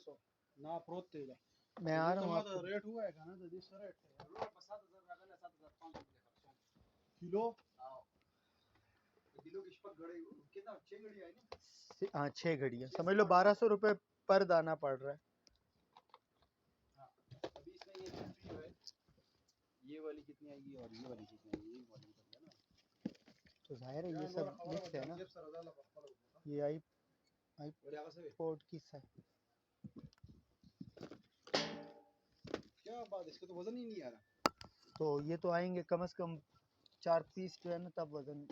सौ ना प्रोत तेल मैं आ रहा हूँ आपको रेट हुआ है ना तो दिस रेट है 7,500 किलो किलो की स्पक घड़े कितना 6 घड़ी आई ना। हाँ 6 घड़ियाँ समझ लो 1200 रुपये पर दाना पड़ रहा है। हाँ अभी इसमें ये फ्री है, ये वाली कितनी आएगी और ये वाली कितनी आएगी, ये वाली है ना। तो जाहिर है ये सब मिक्स है ना। ये आई पोर्ट की है। क्या बात, इसका तो वजन ही नहीं आ रहा। तो ये तो आएंगे कम से कम 4 पीस जो है ना, तब वजन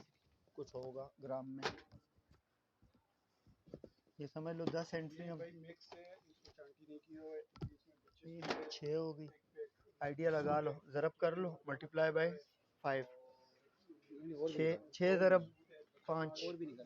कुछ होगा ग्राम में। ये समझ लो 10 एंट्री भाई मिक्स है, इसको चांटी नहीं की हुआ है, इसमें 6 होगी। आइडिया लगा लो, ज़रब कर लो, मल्टीप्लाई बाय 5, 6 ज़रब 5 और भी निकल